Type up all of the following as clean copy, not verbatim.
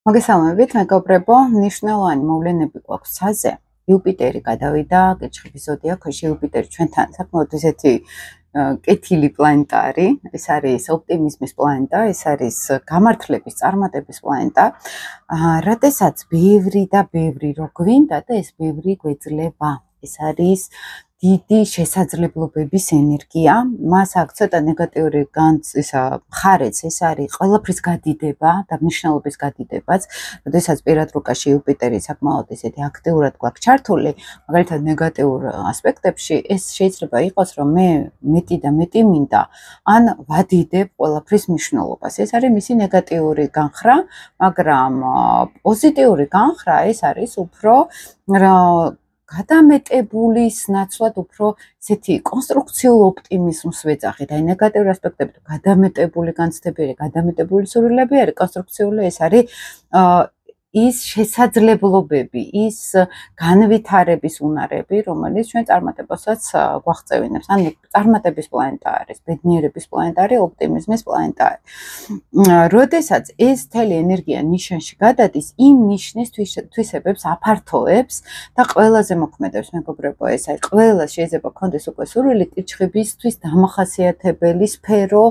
მოგესალმებით, მეგობრებო, მნიშვნელოვანი მოვლენები გვაქვს ცაზე. იუპიტერი გადავიდა კითხვის ზოდიაქოში. იუპიტერი ჩვენთან საკმაოდ ისეთი კეთილი პლანეტა არის. ეს არის ოპტიმიზმის პლანეტა, ეს არის გამართლების, წარმატების პლანეტა. როდესაც ბევრი და ბევრი რო გვინდა და ეს ბევრი გვეძლება. ეს არის დიდი შესაძლებლობების ენერგია, მას აქვს ცოტა ნეგატიური მხარეც, ეს არის ყველაფრის გადიდება და მნიშვნელობის გადიდებაც. როდესაც პირად რუკაში იუპიტერი საკმაოდ ისეთი აქტიურად გვაქვს ჩართული, მაგალითად ნეგატიურ ასპექტებში, ეს შეიძლება იყოს, რომ მე მეტი და მეტი მინდა, ან ვადიდებ ყველაფრის მნიშვნელობას. ეს არის მისი ნეგატიური განხრა, მაგრამ პოზიტიური განხრა ეს არის უფრო გადამეტებულის ნაცვლად უფრო ესეთი კონსტრუქციულ ოპტიმიზმს ვეძახით. აი ნეგატიური ასპექტები თუ გადამეტებული განცდები არის, გადამეტებული სურვილები არის, კონსტრუქციული ეს არის ის შესაძლებლობები, ის განვითარების უნარები, რომელიც ჩვენ წარმატებასაც გვაღწევინებს. ანუ წარმატების პლანეტა არის, ბედნიერების პლანეტა არის, ოპტიმიზმის პლანეტა არის. როდესაც ეს მთელი ენერგია ნიშანში გადადის, იმ ნიშნის თვისებებს აფართოებს და ყველაზე მოქმედებს, მეგობრებო, ეს არის ყველა შეიძლება გქონდეს უკვე სურვილი კითხებისთვის დამახასიათებელი სფერო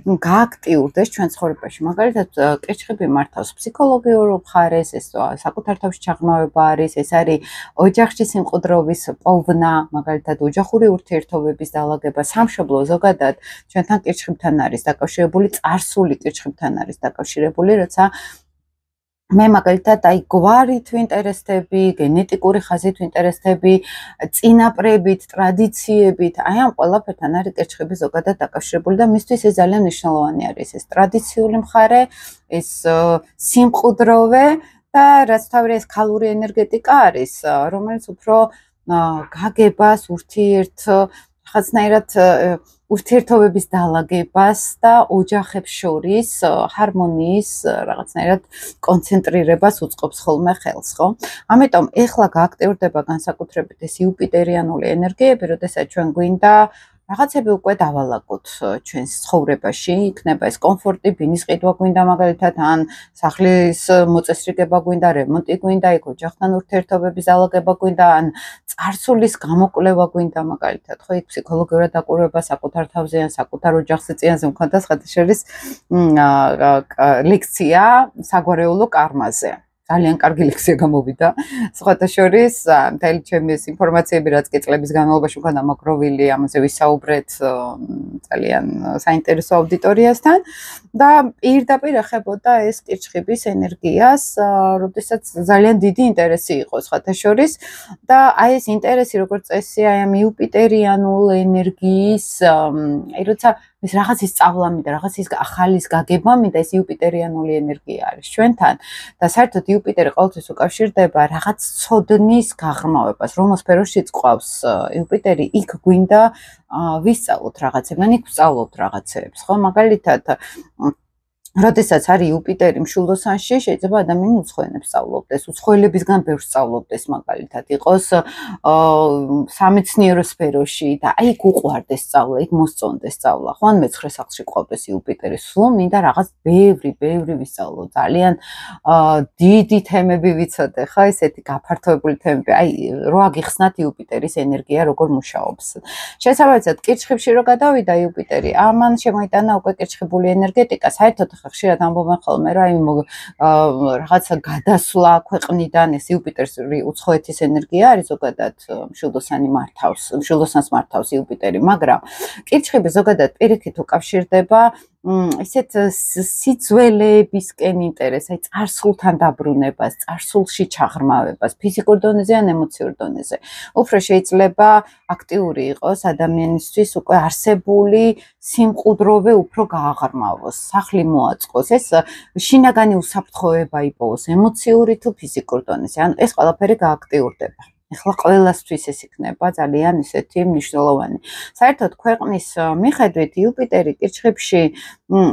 გააქტიურდეს ჩვენ ცხოვრებაში. მაგალითად, კითხები მართავს ფსიქოლოგიურ მხარეს, ეს საკუთარ თავში ჩაღრმავება არის, ეს არის ოჯახში სიმყუდროვის პოვნა, მაგალითად ოჯახური ურთიერთობების დალაგება, სამშობლო ზოგადად ჩვენთან კითხებთან არის დაკავშირებული, წარსული კითხებთან არის დაკავშირებული, როცა მე მაგალითად აი გვარით ვინტერესდები, გენეტიკური ხაზით ვინტერესდები, წინაპრებით, ტრადიციებით, აი ამ ყველაფერთან არის კითხები ზოგადად დაკავშირებული და მისთვის ეს ძალიან მნიშვნელოვანი არის, ეს ტრადიციული მხარე, ეს სიმყუდროვე და რაც თავი ეს ქალური ენერგეტიკა არის, რომელიც უფრო გაგებას, რაღაცნაირად ურთიერთობების დალაგებას და ოჯახებს შორის ჰარმონიის რაღაცნაირად კონცენტრირებას უწყობს ხოლმე ხელს, ხო? ამიტომ ეხლა გააქტიურდება განსაკუთრებით ეს იუპიტერიანული ენერგიები, როდესაც ჩვენ გვინდა რაღაცები უკვე დავალაგოთ ჩვენს ცხოვრებაში, იქნება ეს კომფორტი, ბინის ყიდვა გვინდა მაგალითად, ან სახლის მოწესრიგება გვინდა, რემონტი გვინდა, იქ ოჯახთან ურთიერთობების დალაგება გვინდა, ან წარსულის გამოკვლევა გვინდა მაგალითად, ხო, იქ ფსიქოლოგიურად დაკვირვება საკუთარ თავზე ან საკუთარ ოჯახზე წინაზე მქონდა სხვადასხვა ლექცია საგვარეულო კარმაზე. ძალიან კარგი ლექსია გამოვიდა. სხვათა შორის, მთელი ჩემი ეს ინფორმაციები, რაც კი წლების განმავლობაში მქონდა მოგროვილი, ამაზე ვისაუბრეთ ძალიან საინტერესო აუდიტორიასთან და პირდაპირ ეხებოდა ეს კითხების ენერგიას, როდესაც ძალიან დიდი ინტერესი იყო სხვათა შორის და აი ეს ინტერესი როგორც წესი აი ამ იუპიტერიანულ ენერგიის, აი როცა ეს რაღაცის სწავლა მინდა, რაღაცის ახალის გაგება მინდა, ეს იუპიტერიანული ენერგია არის ჩვენთან და საერთოდ იუპიტერი ყოველთვის უკავშირდება რაღაც ცოდნის გაღრმავებას, რომ სფეროშიც ყავს იუპიტერი, იქ გვინდა ვისწავლოთ რაღაცები, ან იქ ვსწავლობთ რაღაცებს, ხო? მაგალითად, როდესაც არის იუპიტერი მშვილდოსანში, შეიძლება ადამიანი უცხოენებს სწავლობდეს, უცხოელებისგან ბევრს სწავლობდეს, მაგალითად, იყოს სამეცნიერო სფეროში და აი იქ უყვარდეს სწავლა, იქ მოსწონდეს სწავლა, ხო? ან მეცხრე სახლში ყავდეს იუპიტერი, სულ მინდა რაღაც ბევრი ვისწავლო, ძალიან დიდი თემები ვიცოდე, ხო? ესეთი გაფართოებული თემები, აი რო აგიხსნათ იუპიტერის ენერგია როგორ მუშაობს. შესაბამისად, კითხებში რო გადავიდა იუპიტერი, ამან შემოიტანა უკვე კითხებული ენერგეტიკა, საერთოდ ხშირად ამბობენ ხოლმე, რომ რაღაცა გადასვლა ქვეყნიდან ეს იუპიტერის უცხოეთის ენერგია არის ზოგადად მშვილდოსანს მართავს იუპიტერი, მაგრამ კითხები ზოგადად პირიქით უკავშირდება ესეთ სიძველეებისკენ ინტერესს, აი წარსულთან დაბრუნებას, წარსულში ჩაღრმავებას, ფიზიკურ დონეზე ან ემოციურ დონეზე. უფრო შეიძლება აქტიური იყოს ადამიანისთვის უკვე არსებული სიმყუდროვე უფრო გააღრმავოს, სახლი მოაწყოს, ეს შინაგანი უსაფრთხოება იპოვოს, ემოციური თუ ფიზიკურ დონეზე. ანუ ეს ყველაფერი გააქტიურდება. ეხლა ყველასთვის ეს იქნება ძალიან ისეთი მნიშვნელოვანი. საერთოდ ქვეყნის მიხედვით იუპიტერი კითხებში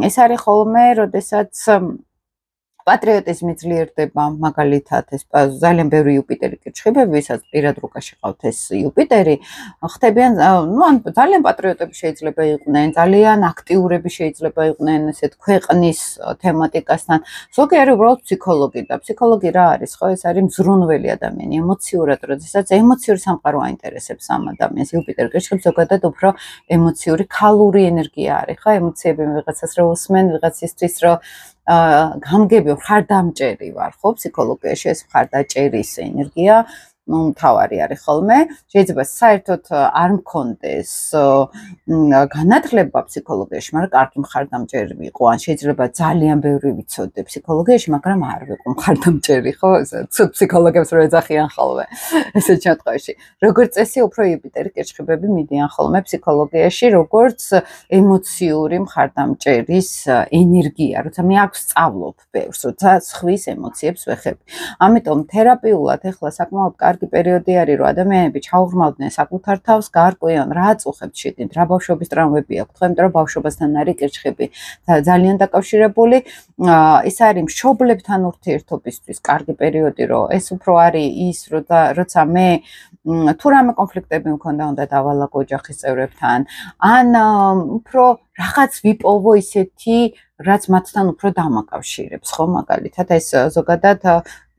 ეს არის ხოლმე, როდესაც პატრიოტიზმი ძლიერდება, მაგალითად ეს ძალიან ბევრი იუპიტერი კირჩხიბები, ვისაც პირად რუკაში ყავთ ეს იუპიტერი, ხდებიან, ну, ან ძალიან პატრიოტები შეიძლება იყვნენ, ძალიან აქტიურები შეიძლება იყვნენ, ესეთ ქვეყნის თემატიკასთან. ზოგი არის უბრალოდ ფსიქოლოგი და ფსიქოლოგი რა არის, ხო? ეს არის მზრუნველი ადამიანი, ემოციურად, როდესაც ემოციური სამყარო აინტერესებს ამ ადამიანს. იუპიტერი კირჩხიბი ზოგადად უფრო ემოციური, ქალური ენერგია არის, ხო? ემოციები ვიღაცას რო უსმენ, ვიღაცისთვის რო გამგები მხარდამჭერი ვარ, ხო, ფსიქოლოგიაში ეს მხარდაჭერის ენერგია, ну, მთავარი არის ხოლმე. შეიძლება საერთოდ არ მქონდეს განათლება ფსიქოლოგიაში, მაგრამ კარგი მხარდამჭერი ვიყო, ან შეიძლება ძალიან ბევრი ვიცოდე ფსიქოლოგიაში, მაგრამ არ ვიყო მხარდამჭერი, ხო? ცუდ ფსიქოლოგებს რო ეძახიან ხოლმე ესეთ შემთხვევაში. როგორც წესი, უფრო იუპიტერი კირჩხიბები მიდიან ხოლმე ფსიქოლოგიაში, როგორც ემოციური მხარდამჭერის ენერგია, როცა მე აქ სწავლობ ბევრს, როცა სხვის ემოციებს ვეხები. ამიტომ თერაპიულად ეხლა საკმაოდ კარგი პერიოდი არის, რომ ადამიანები ჩაუღრმავდნენ საკუთარ თავს, გაარკვიონ რა აწუხებთ შიგნით, რა ბავშვობის ტრაუმები აქვთ, ხო, იმიტომ რომ ბავშვობასთან არის კირჩხიბი ძალიან დაკავშირებული. ეს არის მშობლებთან ურთიერთობისთვის კარგი პერიოდი, რომ ეს უფრო არის ის, როცა მე თუ რამე კონფლიქტები მქონდა, უნდა დავალაგო ოჯახის წევრებთან, ან უფრო რაღაც ვიპოვო ისეთი, რაც მათთან უფრო დამაკავშირებს, ხო, მაგალითად, ეს ზოგადად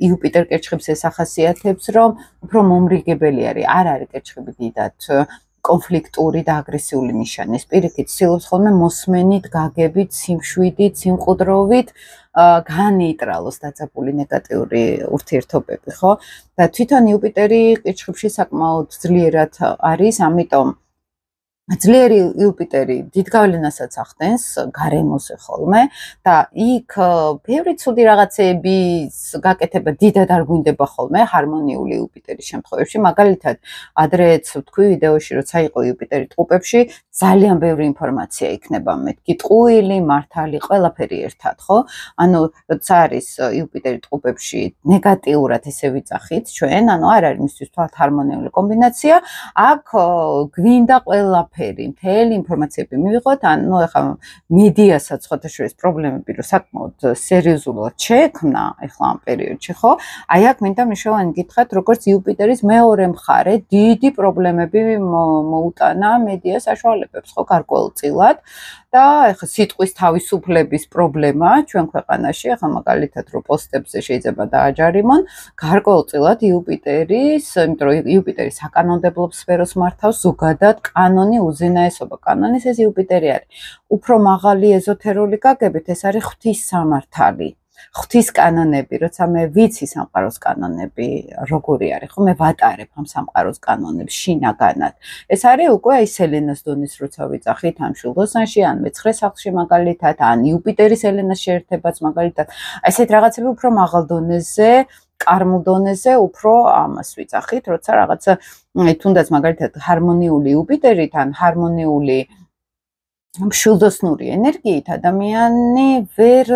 იუპიტერ კირჩხიბს ეს ახასიათებს, რომ უფრო მომრიგებელი არის, არ არის კირჩხიბი დიდად კონფლიქტური და აგრესიული ნიშანი. პირიქით, ცდილობს ხოლმე მოსმენით, გაგებით, სიმშვიდით, სიმყუდროვით განეიტრალოს დაძაბული ნეგატიური ურთიერთობები, ხო? და თვითონ იუპიტერი კირჩხიბში საკმაოდ ძლიერად არის, ამიტომ ძლიერი იუპიტერი დიდ გავლენასაც ახდენს გარემოზე ხოლმე და იქ ბევრი ცუდი რაღაცების გაკეთება დიდად არ გვინდება ხოლმე ჰარმონიული იუპიტერის შემთხვევებში. მაგალითად, ადრეც ვთქვი ვიდეოში, როცა იყო იუპიტერი ტყუპებში, ძალიან ბევრი ინფორმაცია იქნება მეთქი, ტყუილი, მართალი, ყველაფერი ერთად, ხო? ანუ როცა არის იუპიტერი ტყუპებში ნეგატიურად ესე ვიძახით ჩვენ, ანუ არ არის მისთვის თვალთ ჰარმონიული კომბინაცია, აქ გვინდა ყველაფერი მთელი ინფორმაციები მივიღოთ, ანუ ეხლა მედიასაც ხოთაშორის პრობლემები რო საკმაოდ სერიოზულად შეექმნა ეხლა ამ პერიოდში, ხო? აი აქ მინდა მნიშვნელოვანი გითხრათ, როგორც იუპიტერის მეორე მხარე დიდი პრობლემები მოუტანა მედია საშუალებებს, ხო, გარკვეულწილად. და ეხლა სიტყვის თავისუფლების პრობლემა ჩვენ ქვეყანაში, ეხლა მაგალითად რო პოსტებზე შეიძლება დააჯარიმონ, გარკვეულწილად იუპიტერის, იმიტომ რომ იუპიტერი საკანონმდებლო სფეროს მართავს, ზოგადად კანონი უზენაესობა, კანონის ეს იუპიტერი არის. უფრო მაღალი ეზოთერული გაგებით ეს არის ღვთის სამართალი. ღვთის კანონები, როცა მე ვიცი სამყაროს კანონები როგორი არის, ხო, მე ვატარებ ამ სამყაროს კანონებს შინაგანად. ეს არის უკვე აი სელენას დონის როცა ვიძახით ამ შულდოსანში, ან მე-9 სახლში მაგალითად, ან იუპიტერის ელენას შეერთებაც მაგალითად. ესეთ რაღაცები უფრო მაღალ დონეზე, კარმულ დონეზე უფრო ამას ვიძახით, როცა რაღაცა თუნდაც მაგალითად ჰარმონიული იუპიტერით ან ჰარმონიული მშვილდოსნური ენერგიით ადამიანი ვერ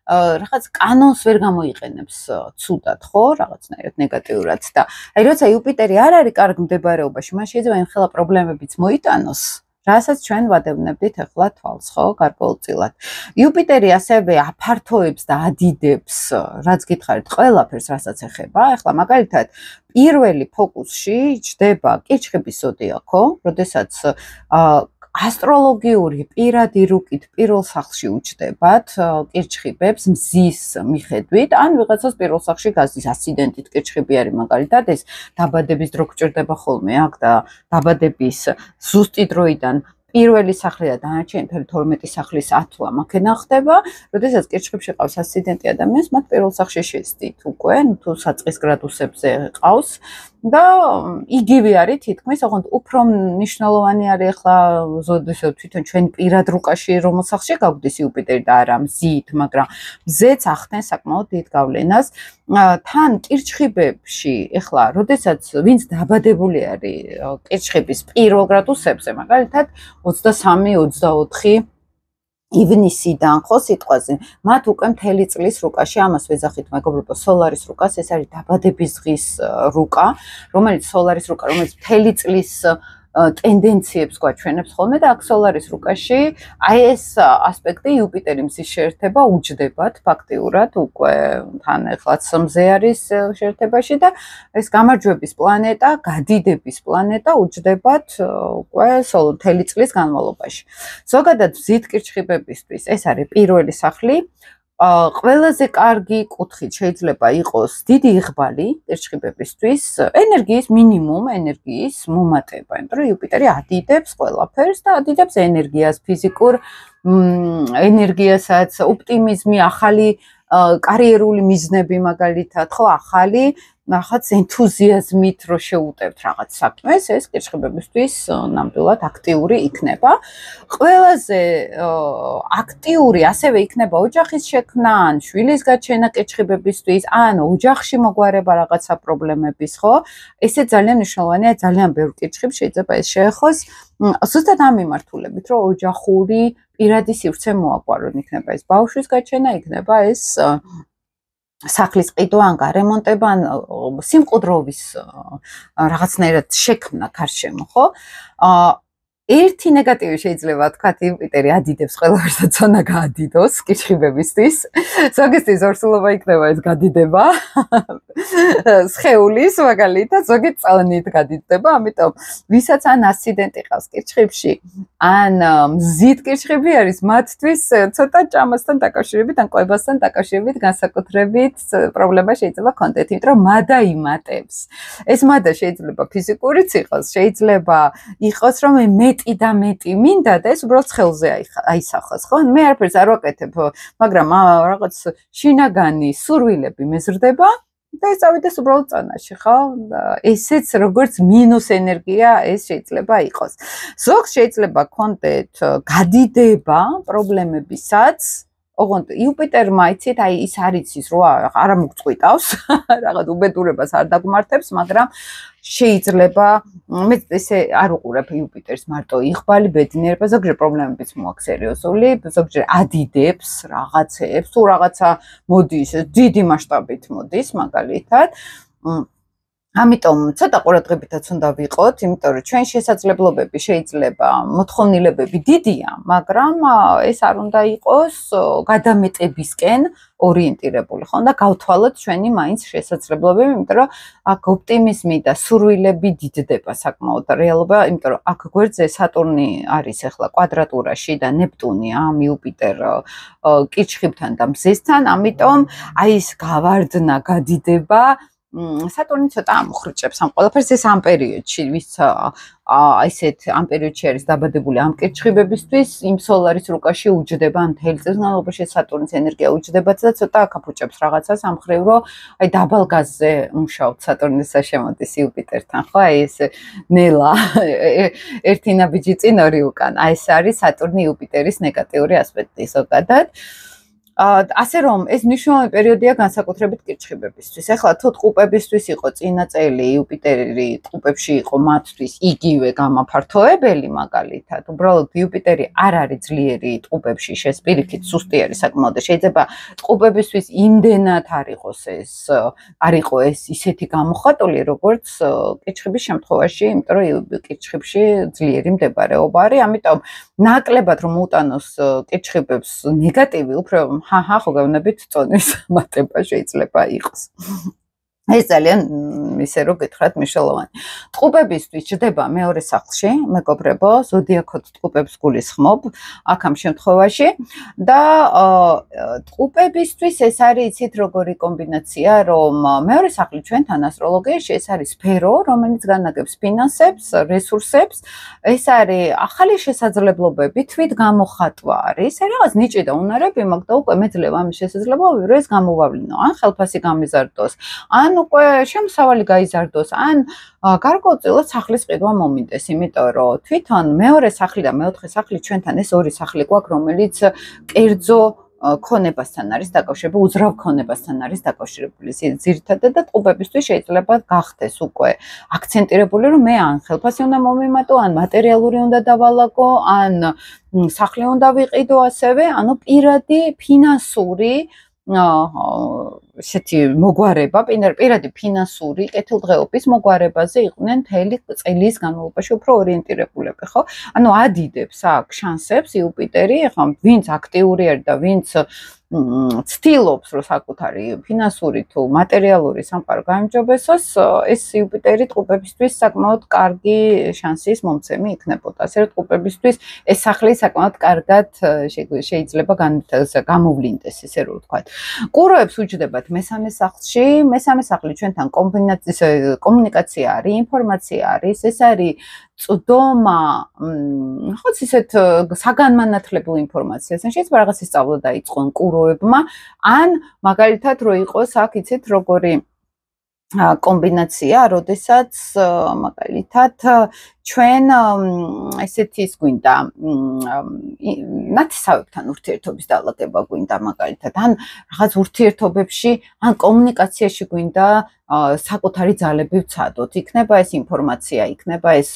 რაღაც კანონს ვერ გამოიყენებს ცუდად, ხო, რაღაცნაირად ნეგატიურად და აი როცა იუპიტერი არ არის კარგ მდებარეობაში, მაშინ შეიძლება იმხელა პრობლემებიც მოიტანოს, რასაც ჩვენ ვადევნებდით ახლა თვალს, ხო, გარკვეულწილად. იუპიტერი ასევე აფართოებს და ადიდებს, რაც გითხარით, ყველაფერს, რასაც ეხება. ახლა მაგალითად, პირველი ფოკუსში ჯდება კირჩხიბის ზოდიაქო, როდესაც ასტროლოგიური პირადი რუკით პირველ სახლში უჩდებათ კირჩხიბებს მზის მიხედვით, ან ვიღაცას პირველ სახლში გაზის ასციდენტით კირჩხიბი არის მაგალითად, ეს დაბადების დრო გჭირდება ხოლმე აქ და დაბადების ზუსტი დროიდან პირველი სახლი და დანარჩენი 12 სახლის ათვლა მაქენა ხდება, როდესაც კირჩხიბში ყავს ასციდენტი ადამიანს, მათ პირველ სახლში შეესდით უკვე, თუ საწყის გრადუსებზე ყავს და იგივე არის თითქმის, ოღონდ უფრო მნიშვნელოვანი არის ახლა ზოდისაც თვითონ ჩვენ პირად რუკაში რომელ სახლში გაგვდის იუპიტერი და არა მზით, მაგრამ მზეც ახდენს საკმაოდ დიდ გავლენას. თან კირჩხიბებში ახლა როდესაც ვინც დაბადებული არის კირჩხიბის პირველ გრადუსებზე, მაგალითად 23-24 ივნისიდან, ხო, სიტყვაზე, მათ უკვე მთელი წლის რუკაში, ამას ვეძახით მეგობრებო, სოლარის რუკას, ეს არის დაბადების დღის რუკა, რომელიც სოლარის რუკა, რომელიც მთელი წლის ტენდენციებს გვაჩვენებს ხოლმე და აქ სოლარის რუკაში აი ეს ასპექტი იუპიტერი მზის შეერთება უჯდებათ ფაქტიურად უკვე თან ახლაც მზე არის შეერთებაში და ეს გამარჯვების პლანეტა, გადიდების პლანეტა უჯდებათ უკვე მთელი წლის განმავლობაში. ზოგადად მზით კირჩხიბებისთვის ეს არის პირველი სახლი. ყველაზე კარგი კუთხით შეიძლება იყოს დიდი იღბალი კირჩხიბებისთვის, ენერგიის მინიმუმ ენერგიის მომატება, იმიტომ რომ იუპიტერი ადიდებს ყველაფერს და ადიდებს ენერგიას, ფიზიკურ ენერგიასაც, ოპტიმიზმი, ახალი კარიერული მიზნები მაგალითად, ხო, ახალი რაღაც ენთუზიაზმით რო შეუტევთ რაღაც საქმეს, ეს კირჩხიბებისთვის ნამდვილად აქტიური იქნება. ყველაზე აქტიური ასევე იქნება ოჯახის შექმნა, ან შვილის გაჩენა კირჩხიბებისთვის, ან ოჯახში მოგვარება რაღაცა პრობლემების, ხო? ესე ძალიან მნიშვნელოვანია, ძალიან ბევრ კირჩხიბს შეიძლება ეს შეეხოს. ზუსტად ამ მიმართულებით, რომ ოჯახური პირადი სივრცე მოაყვარონ, იქნება ეს ბავშვის გაჩენა, იქნება ეს სახლის ყიდვა ან გარემონტება ან სიმყუდროვის რაღაცნაირად შექმნა გარშემო, ხო? ერთი ნეგატივი შეიძლება თქვათ, იუპიტერი ადიდებს ყველაფერს და ცოტა გაადიდოს კირჩხიბებისთვის. ზოგისთვის ორსულობა იქნება ეს გადიდება. სხეულის მაგალითად, ზოგი წონით გადიდება, ამიტომ ვისაც ან ასციდენტი ყავს კირჩხიბში, ან მზით კირჩხიბი არის, მათთვის ცოტა ჭამასთან დაკავშირებით, ან ყვებასთან დაკავშირებით განსაკუთრებით პრობლემა შეიძლება კონდეთ, იმიტომ რომ მადა იმატებს. ეს მადა შეიძლება ფიზიკურიც იყოს, შეიძლება იყოს რომ მეტი და მეტი მინდა და ეს უბრალოდ ხელზე აისახოს, ხო? მე არაფერს არ ვაკეთებ, მაგრამ რაღაც შინაგანი სურვილები მეზრდება და ეს წავიდეს უბრალოდ წონაში, ხო? ესეც როგორც მინუს ენერგია ეს შეიძლება იყოს. ზოგს შეიძლება კონდეთ გადიდება პრობლემებისაც, ოღონდ იუპიტერმა იცით, აი ის არ იცის, რომ არა მოგწყვიტავს, რაღაც უბედურებას არ დაგმართებს, მაგრამ შეიძლება მე ესე არ უყურებ იუპიტერს მარტო იღბალი ბედნიერება, ზოგჯერ პრობლემებიც მოაქვს სერიოზული, ზოგჯერ ადიდებს რაღაცებს, თუ რაღაცა მოდის, დიდი მასშტაბით მოდის, მაგალითად. ამიტომ ცოტა ყურადღებითაც უნდა ვიყოთ, იმიტომ რომ ჩვენ შესაძლებლობები შეიძლება მოთხოვნილებები დიდია, მაგრამ ეს არ უნდა იყოს გადამეტებისკენ ორიენტირებული, ხო? და გავთვალოთ ჩვენი მაინც შესაძლებლობები, იმიტომ რომ აქ ოპტიმიზმი და სურვილები დიდდება საკმაოდ რეალობა, იმიტომ რომ აქ გვერდზე სატურნი არის ახლა კვადრატურაში და ნეპტუნი ამ იუპიტერ კირჩხიბთან და მზესთან, ამიტომ აი ეს გავარდნა, გადიდება სატურნი ცოტა ამოხრიჭებს ამ ყველაფერს ეს ამ პერიოდში, ვის ისეთ ამ პერიოდში არის დაბადებული ამ კირჩხიბებისთვის, იმ სოლარის რუკაში უჯდება მთელი წლის განმავლობაში სატურნის ენერგია უჯდებათ და ცოტა აკაფუჭებს რაღაცას ამ ხრივ, რომ აი დაბალ გაზზე მუშაობთ სატურნისა შემოდის იუპიტერთან, ხო? აი ეს ნელა ერთი ნაბიჯი წინ ორი უკან. აი ეს არის სატურნი იუპიტერის ნეგატიური ასპექტი ზოგადად. ასე რომ ეს მნიშვნელოვანი პერიოდია განსაკუთრებით კირჩხიბებისთვის. ეხლა თუ ტყუპებისთვის იყო წინა წელი იუპიტერი ტყუპებში იყო მათთვის იგივე გამაფართოებელი მაგალითად. უბრალოდ იუპიტერი არ არის ძლიერი ტყუპებში შესპირიქით სუსტი არის საკმაოდ და შეიძლება ტყუპებისთვის იმდენად არ იყო ეს ისეთი გამოხატული როგორც კირჩხიბის შემთხვევაში, იმიტომ რომ კირჩხიბში ძლიერი მდებარეობა არის, ამიტომ ნაკლებად რომ უტანოს კირჩხიბებს ნეგატივი უფრო ხო გავნებით წონის მატება შეიძლება იყოს. ეს ძალიან ისე რომ გითხრათ მნიშვნელოვანი. ტყუპებისთვის ჯდება მეორე სახლში, მეგობრებო, ზოდიაქოთ ტყუპებს გულისხმობ აქ ამ შემთხვევაში და ტყუპებისთვის ეს არის იცით როგორი კომბინაცია, რომ მეორე სახლი ჩვენთან ასტროლოგიაში ეს არის სფერო, რომელიც განაგებს ფინანსებს, რესურსებს, ეს არის ახალი შესაძლებლობები, თვით გამოხატვა არის, რაღაც ნიჭი და უნარები მაქვს და უკვე მეძლევა ამის შესაძლებლობები, რომ ეს გამოვავლინო, ან ხელფასი გამიზარდოს, ან უკვე შემოსავალი გაიზარდოს, ან გარკვეულწილად სახლის ყიდვა მომინდეს, იმიტომ რომ თვითონ მეორე სახლი და მეოთხე სახლი ჩვენთან ეს ორი სახლი გვაქვს, რომელიც კერძო ქონებასთან არის დაკავშირებული, უძრავ ქონებასთან არის დაკავშირებული. ძირითადად და ტყუპებისთვის შეიძლება გახდეს უკვე აქცენტირებული, რომ მე ან ხელფასი უნდა მომიმატო, ან მატერიალური უნდა დავალაგო, ან სახლი უნდა ვიყიდო ასევე, ანუ პირადი ფინანსური ესეთი მოგვარება, პირადი ფინანსური კეთილდღეობის მოგვარებაზე იყვნენ მთელი წლის განმავლობაში უფრო ორიენტირებულები, ხო? ანუ ადიდებს აქ შანსებს იუპიტერი, ხო, ვინც აქტიური არის და ვინც ცდილობს, რომ საკუთარი ფინანსური თუ მატერიალური სამყარო გაიმჯობესოს, ეს იუპიტერი ტყუპებისთვის საკმაოდ კარგი შანსის მომცემი იქნებოდა. ასე რომ ტყუპებისთვის ეს სახლი საკმაოდ კარგად შეიძლება გამოვლინდეს, ესე რომ ვთქვათ. ყუროებს უჯდებათ მესამე სახლში, მესამე სახლი ჩვენთან კომუნიკაცია არის, ინფორმაცია არის, ეს არის წვდომა, ხო ისეთ საგანმანათლებელ ინფორმაციას, ან შეიძლება რაღაცის სწავლა დაიწყონ ყუროებმა, ან მაგალითად რო იყოს აქ იცით როგორი კომბინაცია, როდესაც მაგალითად ჩვენ ესეთი ის გვინდა ნათესავებთან ურთიერთობის დალაგება გვინდა მაგალითად, ან რაღაც ურთიერთობებში, ან კომუნიკაციაში გვინდა საკუთარი ძალები ვცადოთ. იქნება ეს ინფორმაცია, იქნება ეს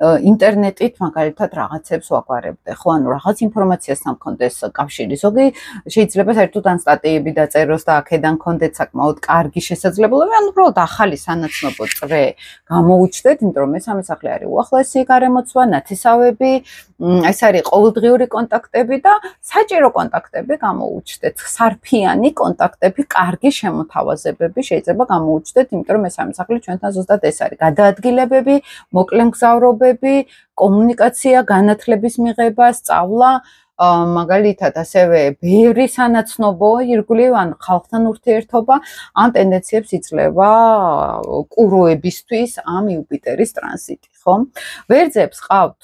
ინტერნეტით მაგალითად რაღაცებს ვაგვარებდე, ხო, ანუ რაღაც ინფორმაციასთან მქონდეს კავშირი. ზოგი შეიძლება საერთოდ ან სტატიები დაწეროს და აქედან მქონდეთ საკმაოდ კარგი შესაძლებლობები, ან უბრალოდ ახალი სანაცნობო წრე გამოუჩნდეთ, იმიტომ რომ მესამე სახლი არის უახლოესი გარემოცვა, ნათესავები, ეს არის ყოველდღიური კონტაქტები და საჭირო კონტაქტები გამოუჩნდეთ, სარფიანი კონტაქტები, კარგი შემოთავაზებები შეიძლება გამოუჩნდეთ, იმიტომ რომ მესამე სახლი ჩვენთან ზუსტად ეს არის. გადაადგილებები, მოკლე მგზავრობები, კომუნიკაცია, განათლების მიღება, სწავლა, მაგალითად ასევე ბევრი სანაცნობო ირგვლივ ან ხალხთან ურთიერთობა, ამ ტენდენციებს იძლევა ყუროებისთვის ამ იუპიტერის ტრანზიტი, ხო? ვერძებს ყავთ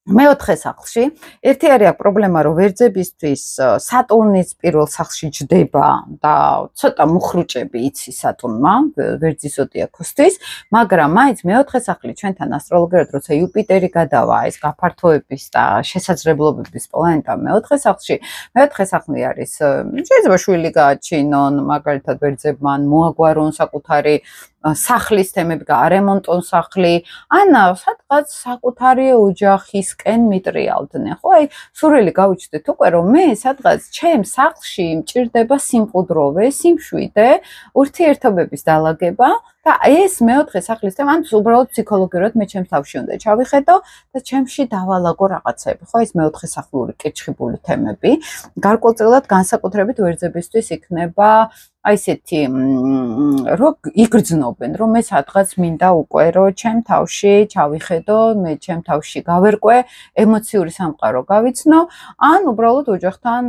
მეოთხე სახლში. ერთი არის აქ პრობლემა, რომ ვერძებისთვის სატურნის პირველ სახლში ჯდება და ცოტა მუხრუჭები იცის სატურნმა ვერძის ზოდიაქოსთვის, მაგრამ მაინც მეოთხე სახლი ჩვენთან ასტროლოგიურად, როცა იუპიტერი გადავა ეს გაფართოების და შესაძლებლობების პლანეტა მეოთხე სახლში, მეოთხე სახლი არის შეიძლება შვილი გააჩინონ, მაგალითად ვერძებმა მოაგვარონ საკუთარი სახლის თემები, გარემონტონ სახლი, ან სადღაც საკუთარი ოჯახისკენ მიტრიალდნენ, ხო? აი, სურვილი გავუჩნდეთ უკვე, რომ მე სადღაც ჩემ სახლში მჭირდება სიმყუდროვე, სიმშვიდე, ურთიერთობების დალაგება და ეს მეოთხე სახლის თემა, ან უბრალოდ ფსიქოლოგიურად მე ჩემს თავში უნდა ჩავიხედო და ჩემში დავალაგო რაღაცები, ხო? ეს მეოთხე სახლური კითხიბული თემები, გარკვეულწილად განსაკუთრებით ვერძებისთვის იქნება აი ესეთი რომ იგრძნობენ, რომ მე სადღაც მინდა უკვე რომ ჩემ თავში ჩავიხედო, მე ჩემ თავში გავერკვე, ემოციური სამყარო გავიცნო, ან უბრალოდ ოჯახთან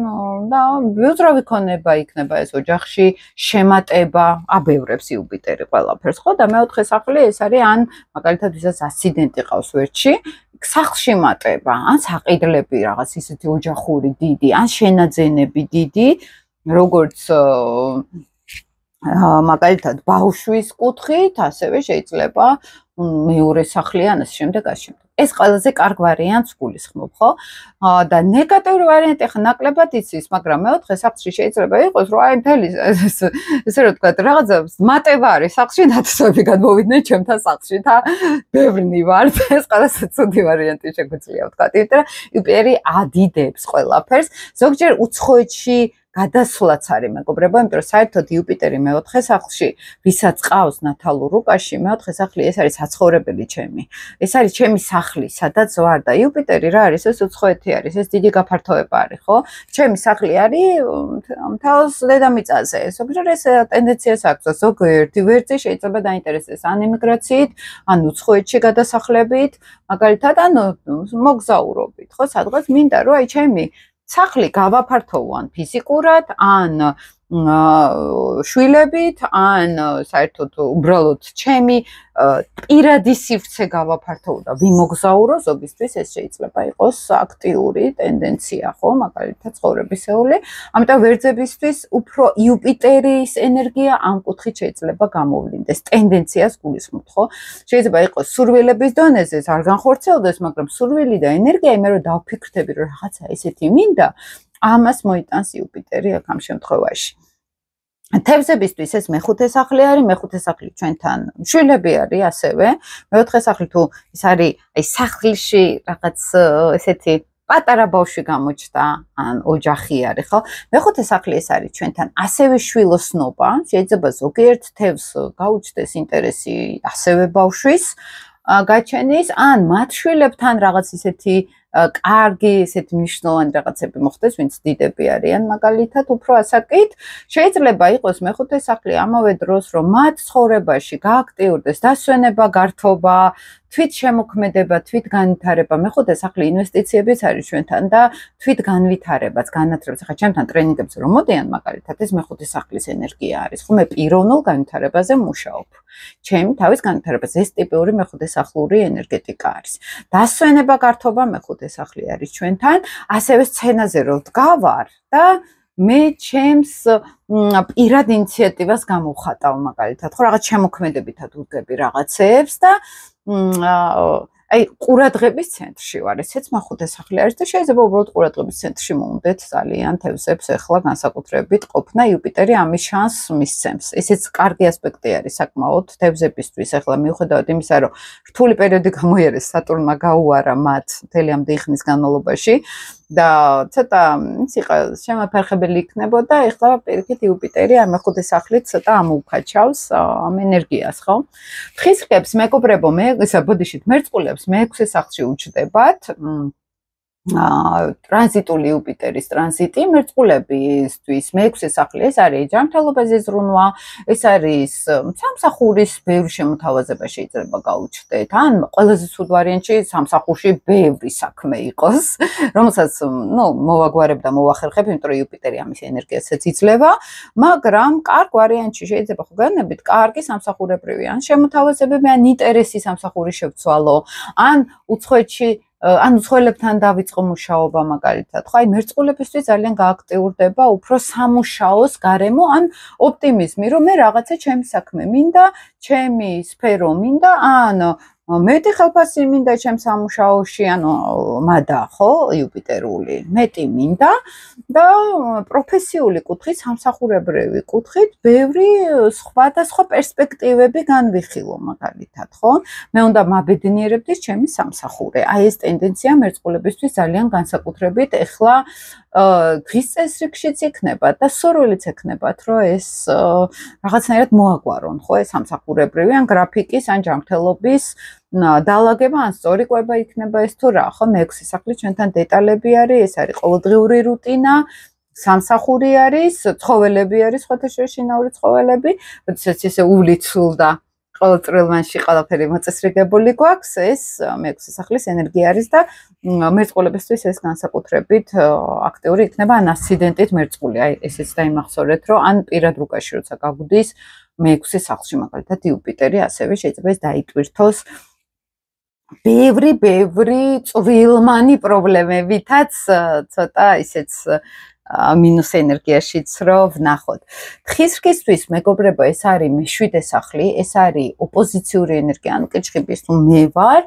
და უძრავი ქონება იქნება ეს ოჯახში, შემატება, აბევრებს იუპიტერი ყველაფერს, ხო? და მეოთხე სახლი ეს არის ან მაგალითად ვისაც ასციდენტი ყავს ვერტში, სახლში მატება, ან საყიდლები რაღაც ისეთი ოჯახური დიდი, ან შენაძენები დიდი, როგორც მაგალითად ბავშვის კუთხით, ასევე შეიძლება მეორე სახლი ან ასე შემდეგ. ეს ყველაზე კარგ ვარიანტს გულისხმობ, ხო? და ნეგატიური ვარიანტი ახლა ნაკლებად იცის, მაგრამ მეოთხე სახლში შეიძლება იყოს, რომ აი მთელი ესე რომ ვთქვათ, რაღაცა მატება არის სახლში, ნათესავები გადმოვიდნენ ჩემთან სახლში და ბევრნი ვართ. ეს ყველაზე ცუდი ვარიანტი შეგვიძლია ვთქვათ, იმიტომ რომ იუპიტერი ადიდებს ყველაფერს, ზოგჯერ უცხოეთში გადასვლაც არის მეგობრებო, იმიტომ რომ საერთოდ იუპიტერი მეოთხე სახლში, ვისაც ყავს ნათალურ რუკაში, მეოთხე სახლი ეს არის საცხოვრებელი ჩემი. ეს არის ჩემი სახლი, სადაც ვარ და იუპიტერი რა არის? ეს უცხოეთი არის, ეს დიდი გაფართოება არის, ხო? ჩემი სახლი არის მთელს დედამიწაზე. ზოგჯერ ეს ტენდენციას აქვს, ზოგიერთი ვერძი შეიძლება დაინტერესდეს ან იმიგრაციით, ან უცხოეთში გადასახლებით, მაგალითად, ან მოგზაურობით, ხო? სადღაც მინდა რომ აი ჩემი სახლი გავაფართოვო ან ფიზიკურად, ან შვილებით, ან საერთოდ უბრალოდ ჩემი პირადი სივრცე გავაფართოვო და ვიმოგზაურო, ზოგისთვის ეს შეიძლება იყოს აქტიური ტენდენცია, ხო, მაგალითად ცხოვრებისეული. ამიტომ ვერძებისთვის უფრო იუპიტერის ენერგია ამ კუთხით შეიძლება გამოვლინდეს, ტენდენციას გულისხმობთ, ხო? შეიძლება იყოს სურვილების დონეზე, არ განხორციელდეს, მაგრამ სურვილი და ენერგია იმე რომ დავფიქრდები, რომ რაღაცა ესეთი მინდა, ამას მოიტანს იუპიტერი აქ ამ შემთხვევაში. თევზებისთვის ეს მეხუთე სახლი არის, მეხუთე სახლი ჩვენთან შვილები არის ასევე, მეოთხე სახლი თუ ეს არის აი სახლში რაღაც ესეთი პატარა ბავშვი გამოჩნდა, ან ოჯახი არის, ხო? მეხუთე სახლი ეს არის ჩვენთან ასევე შვილოსნობა, შეიძლება ზოგიერთ თევზს გაუჩნდეს ინტერესი ასევე ბავშვის გაჩენის, ან მათ შვილებთან რაღაც ისეთი კარგი, ესეთი მნიშვნელოვანი რაღაცები მოხდეს, ვინც დიდები არიან, მაგალითად, უფრო ასაკით, შეიძლება იყოს მეხუთე სახლი ამავე დროს, რომ მათ ცხოვრებაში გააქტიურდეს დასვენება, გართობა, თვითშემოქმედება, თვითგანვითარება, მეხუთე სახლი ინვესტიციებიც არის ჩვენთან და თვითგანვითარებაც, განათლებას. ახლა ჩემთან ტრენინგებზე რომ მოდიან, მაგალითად, ეს მეხუთე სახლის ენერგია არის, ხო, მე პიროვნულ განვითარებაზე მუშაობ. ჩემი თავის განვითარებაზე ეს ტიპური მეხუთე სახლური ენერგეტიკა არის. დასვენება, გართობა მეხუთე სახლი არის ჩვენთან, ასევე სცენაზე რომ დგავარ და მე ჩემს პირად ინიციატივას გამოვხატავ, მაგალითად, ხო, რაღაც შემოქმედებითად ვუდგები რაღაცეებს და აი ყურადღების ცენტრში ვარ. ესეც მეხუთე სახლი არის და შეიძლება უბრალოდ ყურადღების ცენტრში მოვდეთ ძალიან თევზებს ახლა განსაკუთრებით ყოფნა იუპიტერი ამის შანსს მისცემს. ესეც კარგი ასპექტი არის საკმაოდ თევზებისთვის. ახლა მიუხედავად იმისა, რომ რთული პერიოდი გამოიარეს სატურნმა გაუარა მათ მთელი ამ ხნის განმავლობაში და ცოტა შემაფერხებელი იქნებოდა, ახლა პირიქით იუპიტერი ამ მეხუთე სახლით ცოტა ამოუქაჩავს ამ ენერგიას, ხო? თხისრგებს მეგობრებო, მე ისა ბოდიშით მერწყულებს მე-6 სახლში უჩნდებათ ტრანზიტული იუპიტერის ტრანზიტი მერწყულებისთვის მე-6 სახლი ეს არის ჯანმრთელობაზე ზრუნვა, ეს არის სამსახურის ბევრი შემოთავაზება შეიძლება გაუჩნდეთ, ან ყველაზე ცუდ ვარიანტში სამსახურში ბევრი საქმე იყოს, რომელსაც მოვაგვარებ და მოვახერხებ, იმიტომ რომ იუპიტერი ამის ენერგიასაც იძლევა, მაგრამ კარგ ვარიანტში შეიძლება ხო განებით კარგი სამსახურებრივი ან შემოთავაზებები, ან ინტერესი სამსახურის შევცვალო, ან უცხოეთში ან უცხოელებთან დავიწყო მუშაობა მაგალითად. ხო, აი მერწყულებისთვის ძალიან გააქტიურდება უფრო სამუშაოს გარემო, ან ოპტიმიზმი, რომ მე რაღაცა ჩემი საქმე მინდა, ჩემი სფერო მინდა, ან მეტი ხელფასი მინდა ჩემს სამუშაოში, ანუ მადა, ხო, იუპიტერული, მეტი მინდა და პროფესიული კუთხით, სამსახურებრივი კუთხით ბევრი სხვადასხვა პერსპექტივები განვიხილო მაგალითად, ხო? მე უნდა მაბედნიერებდეს ჩემი სამსახური. აი ეს ტენდენცია მერწყულებისთვის ძალიან განსაკუთრებით ეხლა დღის წესრიგშიც იქნება და სურვილიც ექნებათ, რომ ეს რაღაცნაირად მოაგვარონ, ხო, ეს სამსახურებრივი ან გრაფიკის ან ჯანმრთელობის დაალაგება ან სწორი კვება იქნება ეს თუ რა, ხო, მე-6 სახლი ჩვენთან დეტალები არის, ეს არის ყოველდღიური რუტინა, სამსახური არის, ცხოველები არის, სხვათა შორის შინაური ცხოველები, როდესაც ესე უვლიცრულ და ყოველწრილმანში ყველაფერი მოწესრიგებული გვაქვს, ეს მე-6 სახლის ენერგია არის და მერწყულებისთვის ეს განსაკუთრებით აქტიური იქნება, ან ასციდენტით მერწყული, აი ესეც დაიმახსოვრეთ, რომ ან პირად რუკაში როცა გაგვდის მე-6 სახლში მაგალითად იუპიტერი, ასევე შეიძლება ეს დაიტვირთოს ბევრი წვრილმანი პრობლემებითაც ცოტა ისეც მინუს ენერგიაშიც რო ვნახოთ. თხისრგისთვის მეგობრებო, ეს არის მე-7 სახლი, ეს არის ოპოზიციური ენერგია, ანუ კიჩხიბის თუ მე ვარ,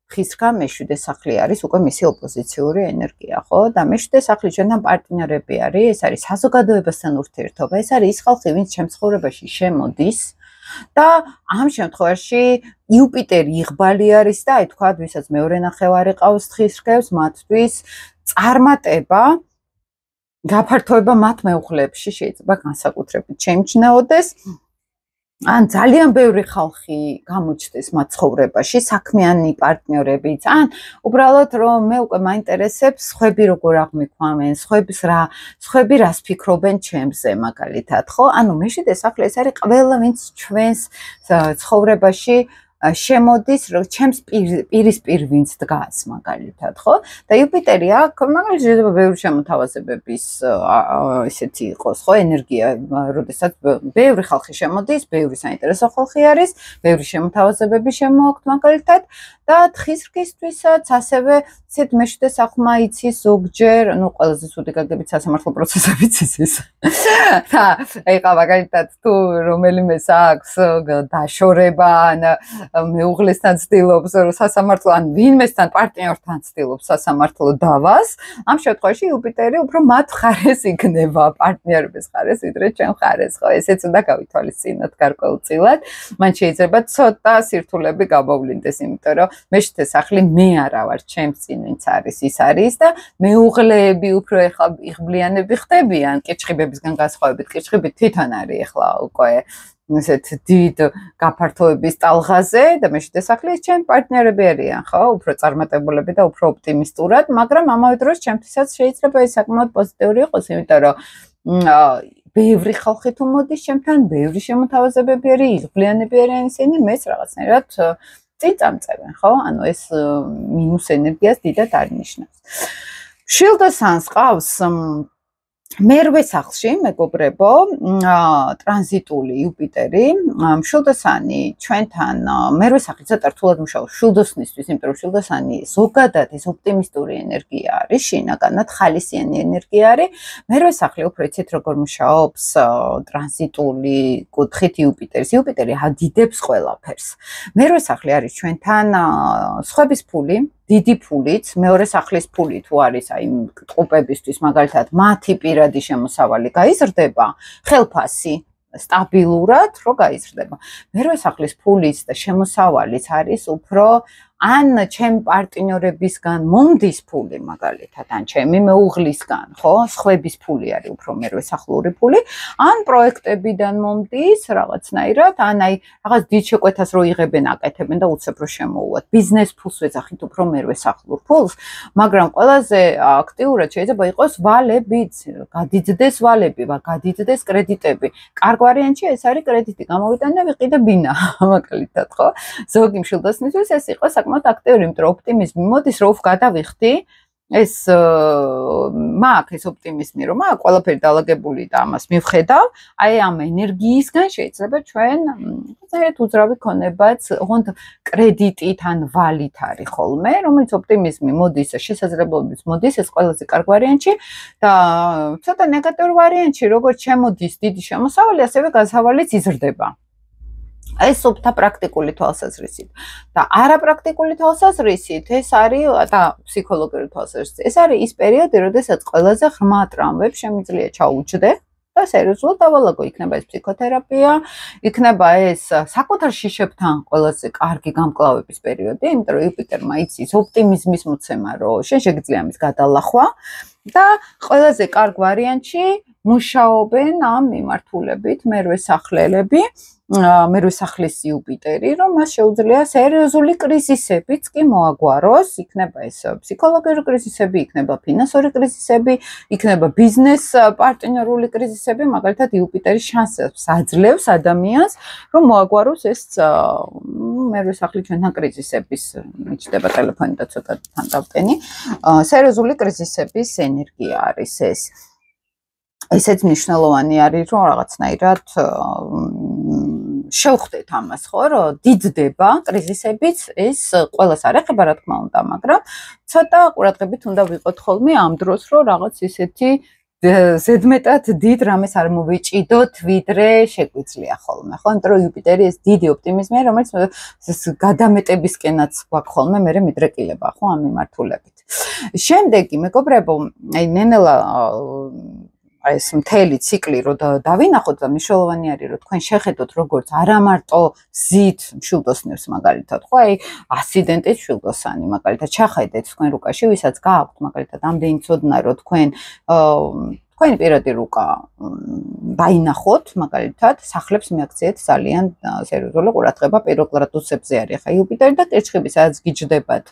თხისრგა მე-7 სახლი არის უკვე მისი ოპოზიციური ენერგია, ხო? და მე-7 სახლი ჩვენთან პარტნიორები არის, ეს არის საზოგადოებასთან ურთიერთობა, ეს არის ის ხალხი, ვინც ჩემს ცხოვრებაში შემოდის. და ამ შემთხვევაში იუპიტერი იღბალი არის და აი თქვა, ვისაც მეორე ნახევარი ყავს თხისრგებს, მათთვის წარმატება გაფართოება მათ მეუღლეებში შეიძლება განსაკუთრებით შემჩნეოდეს. ან ძალიან ბევრი ხალხი გამოჩნდეს მათ ცხოვრებაში, საქმიანი პარტნიორებიც, ან უბრალოდ რომ მე უკვე მაინტერესებს სხვები როგორ აღმიქვამენ, სხვები რას ფიქრობენ ჩემზე მაგალითად, ხო? ანუ მე-7 სახლი ეს არის ყველა ვინც ჩვენს ცხოვრებაში შემოდის, რომ ჩემს პირისპირ ვინც დგას მაგალითად, ხო? და იუპიტერი აქ მაგალითად შეიძლება ბევრი შემოთავაზებების ისეთი იყოს, ხო, ენერგია, როდესაც ბევრი ხალხი შემოდის, ბევრი საინტერესო ხალხი არის, ბევრი შემოთავაზებები შემოაქვთ მაგალითად და თხისრგისთვისაც ასევე ისეთ მე-7 სახლმა იცის ზოგჯერ, ну, ყველაზე ცუდი გაგებით სასამართლო პროცესებიც იცის. და ეხლა მაგალითად თუ რომელიმეს აქვს დაშორება ან მეუღლესთან ცდილობს სასამართლო ან ვინმესთან პარტნიორთან ცდილობს სასამართლო დავას, ამ შემთხვევაში იუპიტერი უფრო მათ ხარეს იქნება, პარტნიორების ხარეს, ვიდრე ჩვენ ხარეს, ხო? ესეც უნდა გავითვალისწინოთ გარკვეულწილად. მან შეიძლება ცოტა სირთულები გამოვლინდეს, იმიტომ რომ მეშვიდე სახლი მე არა ვარ, ჩემს წინ ვინც არის, ის არის და მეუღლეები უფრო ეხლა იღბლიანები ხდებიან, კიჩხიბებისგან განსხვავებით, კიჩხიბი თვითონ არის ეხლა უკვე ესეთ დიდ გაფართოების ტალღაზე და მეშვიდე სახლის ჩემ პარტნიორები არიან, ხო, უფრო წარმატებულები და უფრო ოპტიმისტურად, მაგრამ ამავე დროს ჩემთვისაც შეიძლება ეს საკმაოდ პოზიტიური იყოს, იმიტომ რომ ბევრი ხალხი თუ მოდის ჩემთან, ბევრი შემოთავაზებები არის, იღბლიანები არიან ისინი, მეც რაღაცნაირად წინ წამწევენ, ხო? ანუ ეს მინუს ენერგიას დიდად არ ნიშნავს. შილდოსანს ყავს მერვე სახლში, მეგობრებო, ტრანზიტული იუპიტერი, შილდოსანი ჩვენთან მერვე სახლი ცოტა რთულად მუშაობს შილდოსნისთვის, იმიტომ რომ შილდოსანი ზოგადად ეს ოპტიმისტური ენერგია არის, შინაგანად ხალისიანი ენერგია არის. მერვე სახლი უფრო იცით როგორ მუშაობს ტრანზიტული კუთხით იუპიტერის. იუპიტერი ადიდებს ყველაფერს. მერვე სახლი არის ჩვენთან სხვების ფული, დიდი ფულით, მეორე სახლის ფული თუ არის აი ტყუპებისთვის მაგალითად მათი პირადი შემოსავალი გაიზრდება, ხელფასი სტაბილურად რო გაიზრდება. მერვე სახლის ფულიც და შემოსავალიც არის უფრო ან ჩემ პარტნიორებისგან მომდის ფული მაგალითად, ან ჩემი მეუღლისგან, ხო? სხვების ფული არის უფრო მერვე სახლური ფული, ან პროექტებიდან მომდის რაღაცნაირად, ან აი რაღაც დიდ შეკვეთას რო იღებენ, აკეთებენ და უცებ რო შემოუვათ. ბიზნეს ფულს ვეძახით უფრო მერვე სახლურ ფულს, მაგრამ ყველაზე აქტიურად შეიძლება იყოს ვალებიც, გადიძდეს ვალები, გადიძდეს კრედიტები. კარგ ვარიანტში ეს არის კრედიტი, გამოვიტანე ვიყიდე ბინა, მაგალითად, ხო? ზოგი მშილდოსნისთვის ეს იყო საკმაოდ აქტიური, იმიტომ რომ ოპტიმიზმი მოდის, რომ გადავიხდი, ეს მაქვს ეს ოპტიმიზმი, რომ მაქვს ყველაფერი დაალაგებული და ამას მივხედავ, აი ამ ენერგიისგან შეიძლება ჩვენ ზედ უძრავი ქონებაც, ოღონდ კრედიტით ან ვალით არის ხოლმე, რომელიც ოპტიმიზმი მოდის, შესაძლებლობებით მოდის, ეს ყველაზე კარგ ვარიანტში და ცოტა ნეგატიურ ვარიანტში, როგორც შემოდის დიდი შემოსავალი, ასევე გასავალიც იზრდება. ეს სუფთა პრაქტიკული თვალსაზრისით და არაპრაქტიკული თვალსაზრისით ეს არის და ფსიქოლოგიური თვალსაზრისით ეს არის ის პერიოდი, როდესაც ყველაზე ღრმა ტრამვებს შემიძლია ჩაუჯდე და სერიოზულად დავალაგო, იქნება ეს ფსიქოთერაპია, იქნება ეს საკუთარ შიშებთან ყველაზე კარგი გამკლავების პერიოდი, იმიტომ რომ იუპიტერმა იცის ოპტიმიზმის მოცემა, რომ შენ შეგიძლია ამის გადალახვა და ყველაზე კარგ ვარიანტში მუშაობენ ამ მიმართულებით მერვე სახლელები, მერვე სახლის იუპიტერი, რომ მას შეუძლია სერიოზული კრიზისებიც კი მოაგვაროს, იქნება ეს ფსიქოლოგიური კრიზისები, იქნება ფინანსური კრიზისები, იქნება ბიზნეს პარტნიორული კრიზისები, მაგალითად იუპიტერი შანსებს აძლევს ადამიანს, რომ მოაგვაროს ეს მერვე სახლი ჩვენთან კრიზისების, მიჩნდება ტელეფონი და ცოტა თან დავტენი, სერიოზული კრიზისების ენერგია არის ეს. ესეც მნიშვნელოვანი არის, რომ რაღაცნაირად შევხვდეთ ამას, ხო, რომ დიდდება კრიზისებიც, ეს ყველას არ ეხება, რა თქმა უნდა, მაგრამ ცოტა ყურადღებით უნდა ვიყოთ ხოლმე ამ დროს, რომ რაღაც ისეთი ზედმეტად დიდ რამეს არ მოვიჭიდოთ, ვიდრე შეგვიძლია ხოლმე, ხო? იმიტომ რომ იუპიტერი ეს დიდი ოპტიმიზმია, რომელიც ეს გადამეტებისკენაც გვაქვს ხოლმე, მე მიდრეკილება, ხო, ამ მიმართულებით. შემდეგი, მეგობრებო, აი ნენელა ეს მთელი ციკლი რო დავინახოთ და მნიშვნელოვანი არის რომ თქვენ შეხედოთ როგორც არა მარტო ზით მშილდოსნებს მაგალითად ხო აი ასიდენტის მშილდოსანი მაგალითად ჩახედეთ თქვენ რუკაში ვისაც გააქვთ მაგალითად ამდენი ცოდნა რომ თქვენ თქვენი პირადი რუკა დაინახოთ მაგალითად სახლებს მიაქციეთ ძალიან სერიოზული ყურადღება პირველ გრადუსებზე არის ხა იუპიტერი და კერჩხები სადაც გიჯდებათ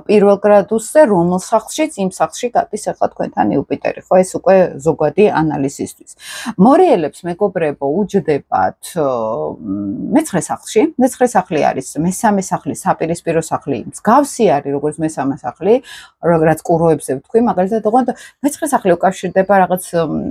პირველ გრადუსზე რომელ სახლშიც იმ სახლში გადის ახლა თქვენთან იუპიტერი ხო ეს უკვე ზოგადი ანალიზისთვის მორიელებს მეგობრებო უჯდებათ მეცხრე სახლში მეცხრე სახლი არის მესამე სახლი საპირისპირო სახლი მსგავსი არის როგორც მესამე სახლი რაც კუროებზე ვთქვი მაგალითად ოღონდ მეცხრე სახლი უკავშირდება რაღაც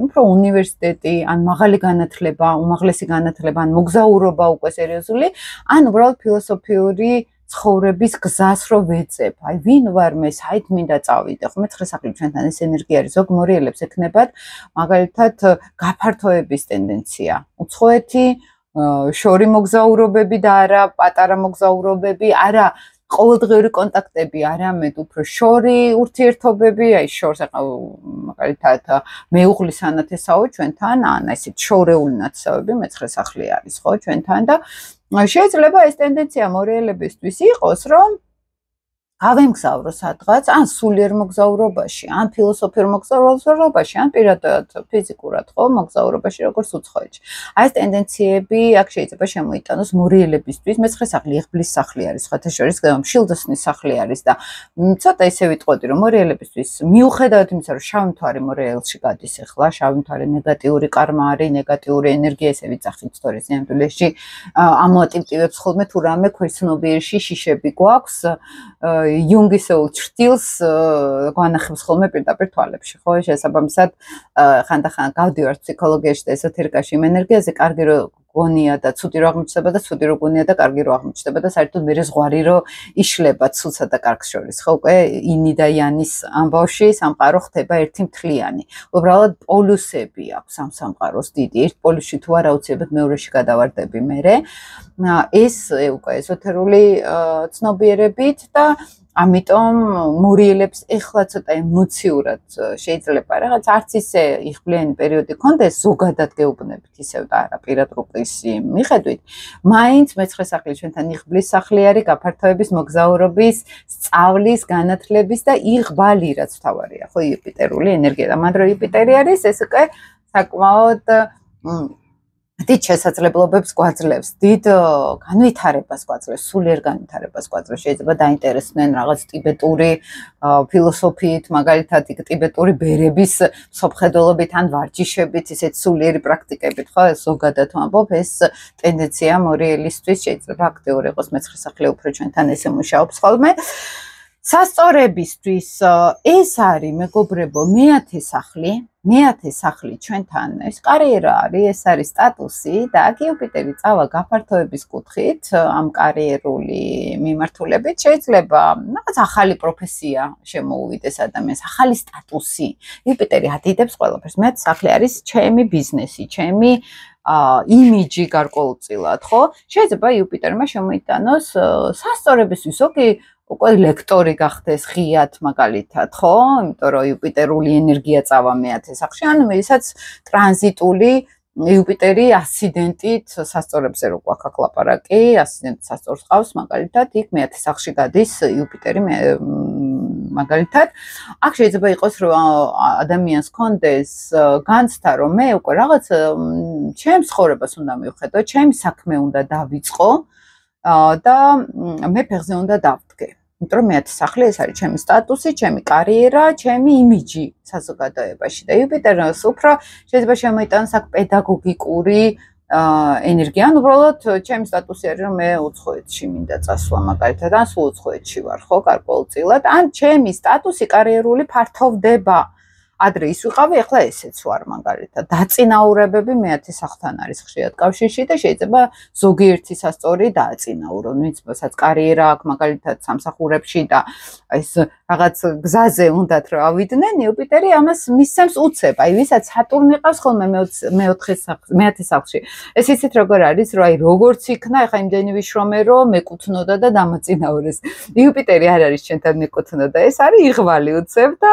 უფრო უნივერსიტეტი ან მაღალი განათლება, უმაღლესი განათლება, ან მოგზაურობა უკვე სერიოზული, ან უბრალოდ ფილოსოფიური ცხოვრების გზას რო ვეწებ. აი ვინ ვარ მე, საით მინდა წავიდე. ხო მეცხრე სახლი ჩვენთან ეს ენერგია არის, ზოგ მორიელებს ექნებათ მაგალითად გაფართოების ტენდენცია. უცხოეთი შორი მოგზაურობები და არა პატარა მოგზაურობები, არა ყოველდღიური კონტაქტები, არამედ უფრო შორი ურთიერთობები, აი შორს მაგალითად მეუღლის ანათესაო ჩვენთან, ან ესეთ შორეული ნათესავები მეცხრე სახლი არის, ხო, ჩვენთან და შეიძლება ეს ტენდენცია მორიელებისთვის იყოს, რომ გავემგზავრო სადღაც, ან სულიერ მოგზაურობაში, ან ფილოსოფიურ მოგზაურობაში, ან პირადად ფიზიკურად, ხო, მოგზაურობაში, როგორც უცხოეთში. აი ეს ტენდენციები აქ შეიძლება შემოიტანოს მორიელებისთვის. მეცხრე სახლი იღბლის სახლი არის, სხვათა შორის მშილდოსნის სახლი არის და ცოტა ისე ვიტყოდი, რომ მორიელებისთვის მიუხედავად იმისა, რომ შავი მთვარე მორიელში გადის ახლა, შავი მთვარე ნეგატიური კარმა არის, ნეგატიური ენერგია, ესე ვიძახით სტორიის ნამდვილში, ამოატივტივებს ხოლმე თუ რამე ქვეშცნობიერში შიშები გვაქვს, იუნგისეულ ჭრტილს გვანახებს ხოლმე პირდაპირ თვალებში, ხო? შესაბამისად, ხანდახან გავდივართ ფსიქოლოგიაში და ეზოთერიკაში იმ ენერგიაზე, კარგი რო გონია და ცუდი რო აღმოჩნდება და ცუდი რო გონია და კარგი რო აღმოჩნდება და საერთოდ მერე ზღვარი რო იშლება ცუცსა და კარგს შორის, ხო? უკვე ინი და იანის ამბავში სამყარო ხდება ერთი მთლიანი. უბრალოდ პოლუსები აქვს ამ სამყაროს დიდი. ერთ პოლუსში თუ არა უცებად მეორეში გადავარდები მერე. ეს უკვე ეზოთერული ცნობიერებით და ამიტომ მორიელებს ეხლა ცოტა ემოციურად შეიძლება რაღაც არც ისე იღბლიანი პერიოდი კონდეს ზოგადად გეუბნებით ისევ და არა პირად რუკის მიხედვით მაინც მეცხრე სახლი ჩვენთან იღბლის სახლი არის გაფართოების მოგზაურობის სწავლის განათლების და იღბალი რაც თავარია ხო იუპიტერული ენერგია და მანდ რო იუპიტერი არის ეს უკვე საკმაოდ დიდ შესაძლებლობებს გვაძლევს, დიდ განვითარებას გვაძლევს, სულიერ განვითარებას გვაძლევს. შეიძლება დაინტერესდნენ რაღაც ტიბეტური ფილოსოფიით, მაგალითად, ტიბეტური ბერების მსოფლმხედველობით ან ვარჯიშებით, ისეთ სულიერი პრაქტიკებით, ხო, ზოგადად ვამბობ, ეს ტენდენცია მორიელისთვის შეიძლება აქტიური იყოს მეცხრე სახლი უფრო ჩვენთან ესე მუშაობს ხოლმე. სასწორებისთვის ეს არის მეგობრებო მეათე სახლი ჩვენთან ეს კარიერა არის ეს არის სტატუსი და აქ იუპიტერი წავა გაფართოების კუთხით ამ კარიერული მიმართულებით შეიძლება რაღაც ახალი პროფესია შემოუვიდეს ადამიანს ახალი სტატუსი იუპიტერი ადიდებს ყველაფერს მე სახლი არის ჩემი ბიზნესი ჩემი იმიჯი გარკვეულწილად ხო შეიძლება იუპიტერმა შემოიტანოს სასწორებისთვის ოკეი უკვე ლექტორი გახდეს ღიად მაგალითად, ხო? იმიტომ რომ იუპიტერული ენერგია წავა მეათე სახლში, ანუ მესაც ტრანზიტული იუპიტერი ასციდენტით სასწორებზე რო გვაქვს აქ ლაპარაკი, ასციდენტ სასწორს ყავს მაგალითად, იქ მეათე სახლში გადის იუპიტერი მაგალითად. აქ შეიძლება იყოს რომ ადამიანს კონდეს განცდა რომ მე უკვე რაღაც ჩემს ცხოვრებას უნდა მივხედო, ჩემი საქმე უნდა დავიწყო. და მე ფეხზე უნდა დავდგე. იმიტომ რომ მეათე სახლი ეს არის ჩემი სტატუსი, ჩემი კარიერა, ჩემი იმიჯი საზოგადოებაში და იუპიტერს უფრო შეიძლება შემოიტანოს აქ პედაგოგიკური ენერგია, ან უბრალოდ ჩემი სტატუსი არის რომ მე უცხოეთში მინდა წასვლა მაგალითად, ან სულ უცხოეთში ვარ, ხო, გარკვეულწილად, ან ჩემი სტატუსი კარიერული ფართოვდება. ადრე ის ვიყავი, ახლა ესეც ვარ მაგალითად. დაწინაურებები მეათე სახლთან არის ხშირად კავშირში და შეიძლება ზოგიერთი სასწორი დააწინაურონ, ვინცაც კარიერა აქვს მაგალითად სამსახურებში და ეს რაღაც გზაზე უნდათ რომ ავიდნენ, იუპიტერი ამას მისცემს უცებ. აი, ვისაც სატურნი ყავს ხოლმე მეათე სახლში. ეს ისეთ როგორ არის, რომ აი როგორც იქნა, ახლა იმდენი ვიშრომე, რომ მეკუთვნოდა და დამაწინაურეს. იუპიტერი არ არის ჩვენთან მეკუთვნოდა, ეს არის იღბალი უცებ და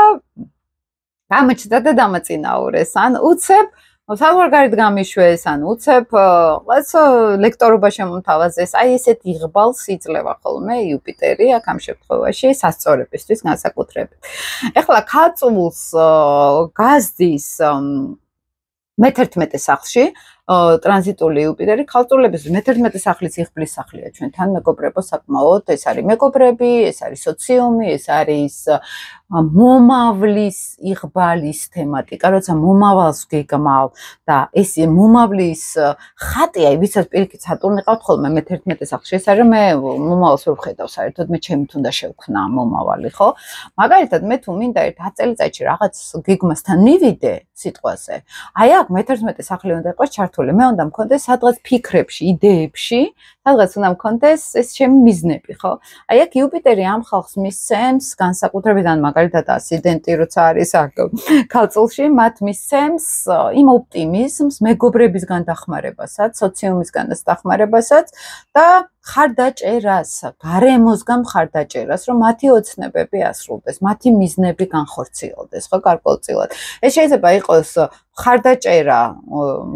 გამოჩნდა და დამაწინაურეს, ან უცებ საზღვარგარეთ გამიშვეს, ან უცებ რაღაც ლექტორობა შემომთავაზეს. აი ესეთ იღბალს იძლევა ხოლმე იუპიტერი აქ ამ შემთხვევაში სასწორებისთვის განსაკუთრებით. ეხლა ქალწულს გაზდის მე-11 სახლში ტრანზიტული იუპიტერი ქალწულების მე-11 სახლის იღბლის სახლია ჩვენთან მეგობრებო საკმაოდ ეს არის მეგობრები, ეს არის სოციუმი, ეს არის მომავლის იღბალის თემატიკა, როცა მომავალს გეგმავ და ეს მომავლის ხატი, აი ვისაც პირიქით სატურნი ყავთ ხოლმე მე-11 სახლში, ეს არის მე მომავალს ვერ ვხედავ საერთოდ, მე ჩემი თუნდა შევქნა მომავალი, ხო? მაგალითად მე თუ მინდა ერთ 10 წელიწადში რაღაც გეგმასთან მივიდე სიტყვაზე. აი აქ მე-11 სახლი უნდა იყოს ჩართული, მე უნდა მქონდეს სადღაც ფიქრებში, იდეებში სადღაც უნდა მქონდეს ეს ჩემი მიზნები, ხო? აი აქ იუპიტერი ამ ხალხს მისცემს განსაკუთრებით ან მაგალითად ასციდენტი როცა არის აქ ქალწულში, მათ მისცემს იმ ოპტიმიზმს, მეგობრებისგან დახმარებასაც, სოციუმისგან დახმარებასაც და ხარდაჭერას, გარემოსგან ხარდაჭერას, რომ მათი ოცნებები ასრულდეს, მათი მიზნები განხორციელდეს, ხო, გარკვეულწილად. ეს შეიძლება იყოს ხარდაჭერა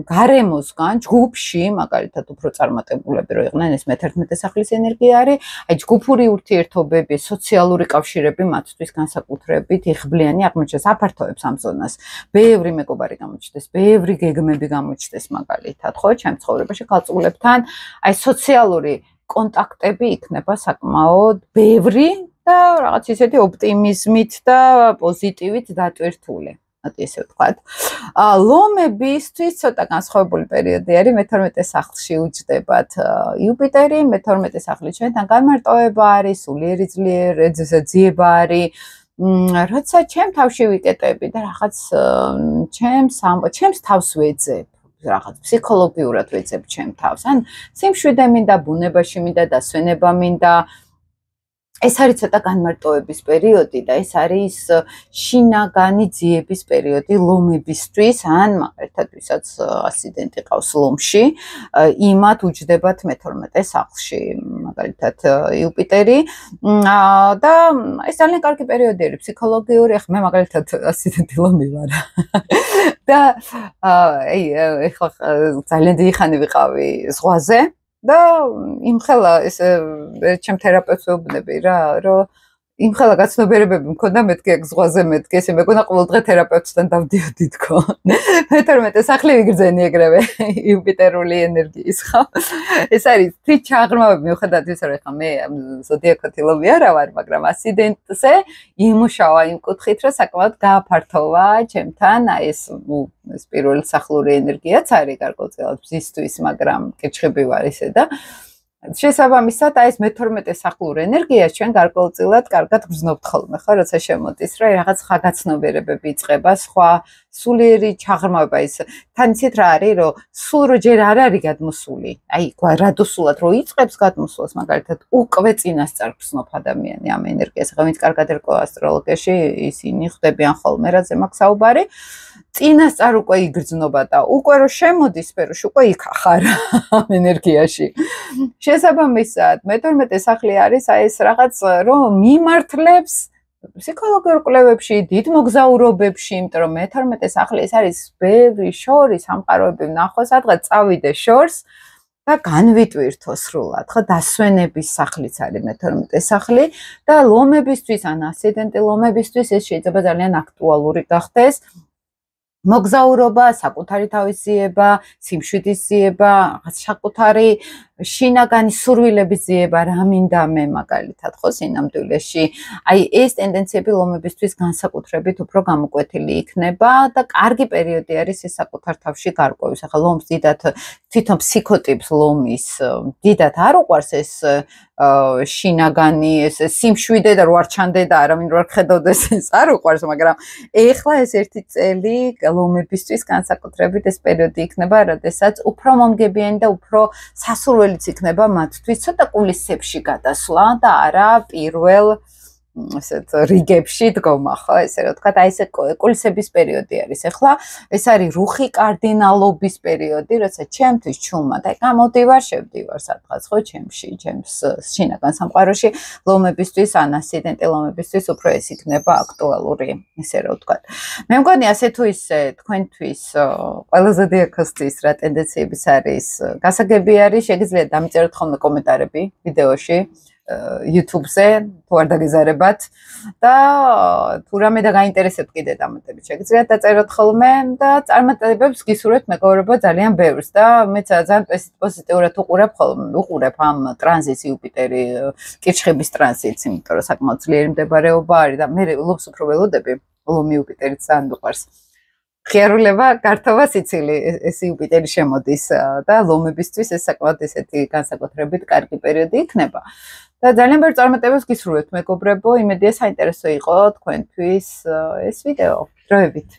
გარემოსგან, ჯგუფში, მაგალითად, უფრო წარმატებულები რო იყვნენ, ეს მე-11 სახლის ენერგია არის, აი ჯგუფური ურთიერთობები, სოციალური კავშირები მათთვის განსაკუთრებით იღბლიანი აღმოჩნდეს, აფართოებს ამ ზონას. ბევრი მეგობარი გამოჩნდეს, ბევრი გეგმები გამოჩნდეს, მაგალითად, ხო, ჩემ ცხოვრებაში ქალწულებთან, აი სოციალური კონტაქტები იქნება საკმაოდ ბევრი და რაღაც ისეთი ოპტიმიზმით და პოზიტივით დატვირთული. Ati ესე ვთქვათ. ლომებისთვის ცოტა განსხვავებული პერიოდი არის, მე-12 სახლში უჯდებათ იუპიტერი, მე-12 სახლი ჩვენთან განმარტოება არის, სულიერი ძიება არის. როცა ჩემ თავში ვიკეტები და რაღაც ჩემს თავს ვეძებ, რაღაც ფსიქოლოგიურად ვეძებ ჩემ თავს, ან სიმშვიდე მინდა, ბუნებაში მინდა, დასვენება მინდა. ეს არის ცოტა განმარტოების პერიოდი და ეს არის შინაგანი ძიების პერიოდი ლომებისთვის, ან მაგალითად, ვისაც ასციდენტი ყავს ლომში, იმათ უჯდებათ მე-12 სახლში, მაგალითად, იუპიტერი და ეს ძალიან კარგი პერიოდი არის ფსიქოლოგიური, ახლა მე მაგალითად ასციდენტი ლომი ვარ. და ეხლა ძალიან დიდი ხანი ვიყავი ზღვაზე. და იმხელა ეს ჩემ თერაპევტს ვეუბნები რა, რომ იმხელა გაცნობიერებები მქონდა მეთქი აქ ზღვაზე მეთქი, ესე მეგონა ყოველდღე თერაპევტთან დავდიოდი თქო. მე-12 სახლი ვიგრძენი ეგრევე იუპიტერული ენერგიის, ხო? ეს არის თვით ჩაღრმავები, მიუხედავად იმისა, რომ ეხლა მე ზოდიაქოთი ლომი არა ვარ, მაგრამ ასციდენტზე იმუშავა იმ კუთხით, რომ საკმაოდ გააფართოვა ჩემთან, აი ეს პირველი სახლური ენერგიაც არის გარკვეულწილად ბზისთვის, მაგრამ კითხები ვარ ისე და შესაბამისად, აი ეს მე-12 სახლურ ენერგიას ჩვენ გარკვეულწილად კარგად გრძნობთ ხოლმე, ხო, როცა შემოდის, რა რაღაც ხაგაცნობიერებები იწყება, სხვა სულიერი ჩაღრმავება ის. თან იცით რა არის, რომ სულ რო ჯერ არ არის გადმოსული, აი გრადუსულად რო იწყებს გადმოსულს, მაგალითად, უკვე წინასწარ გრძნობ ადამიანი ამ ენერგიას. ახლა ვინც კარგად ერკვევა ასტროლოგიაში, ისინი ხვდებიან ხოლმე, რაზე მაქვს საუბარი. წინასწარ უკვე იგრძნობა და უკვე რო შემოდის სფეროში, უკვე იქ ახარ ამ ენერგიაში. შესაბამისად, მე-12 სახლი არის აი ეს რაღაც, რომ მიმართლებს ფსიქოლოგიურ კვლევებში, დიდ მოგზაურობებში, იმიტომ რომ მე-12 სახლი ეს არის ბევრი შორის სამყაროები ვნახო, სადღაც წავიდე შორს და განვიტვირთო სრულად, ხო, დასვენების სახლიც არის მე-12 სახლი და ლომებისთვის, ან ასციდენტი ლომებისთვის ეს შეიძლება ძალიან აქტუალური გახდეს. მოგზაურობა, საკუთარი თავის ძიება, სიმშვიდის ძიება, რაღაც საკუთარი შინაგანი სურვილების ძიება, რა მინდა მე მაგალითად, ხო, სინამდვილეში. აი ეს ტენდენციები ლომებისთვის განსაკუთრებით უფრო გამოკვეთილი იქნება და კარგი პერიოდი არის ეს საკუთარ თავში გარკვევის. ახლა ლომს დიდად თვითონ ფსიქოტიპს ლომის დიდად არ უყვარს ეს შინაგანი ეს სიმშვიდე და რო არ ჩანდე და არავინ რო არ ხედავდეს ეს არ უყვარს, მაგრამ ეხლა ეს ერთი წელი ლომებისთვის განსაკუთრებით ეს პერიოდი იქნება, როდესაც უფრო მომგებიანი და უფრო სასურველიც იქნება მათთვის ცოტა კულისებში გადასვლა და არა პირველ ესეთ რიგებში დგომა, ხო, ესე რა ვთქვათ, აი ესე კულისების პერიოდი არის. ეხლა ეს არის რუხი კარდინალობის პერიოდი, როცა ჩემთვის ჩუმად აი გამოდივარ, შევდივარ სადღაც, ხო, ჩემს შინაგან სამყაროში, ლომებისთვის, ან ასციდენტი ლომებისთვის უფრო ეს იქნება აქტუალური, ესე რა ვთქვათ. მე მგონი ასე თუ ისე თქვენთვის ყველაზე დიაგნოსტის რა ტენდენციებიც არის, გასაგები არის, შეგიძლიათ დამიწეროთ ხოლმე კომენტარები ვიდეოში. YouTube-ზე თუ არ დაგეზარებათ და თუ რამე და გაინტერესებთ კიდე დამატებით შეგიძლიათ დაწეროთ ხოლმე და წარმატებებს გისურვებთ მეგობრებო ძალიან ბევრს და მეც ძალიან პოზიტიურად უყურებ ამ ტრანზიტს იუპიტერი კირჩხების ტრანზიტს, იმიტომ რომ საკმაოდ ძლიერი მდებარეობა არის და მე ლომს უფრო ველოდები, ლომი იუპიტერიც ძალიან მიყვარს. ხიარულება, გართობა, სიცილი, ეს იუპიტერი შემოდის და ლომებისთვის ეს საკმაოდ ესეთი განსაკუთრებით კარგი პერიოდი იქნება. და ძალიან ბევრ წარმატებებს გისურვებთ მეგობრებო, იმედია საინტერესო იყო თქვენთვის ეს ვიდეო. დროებით.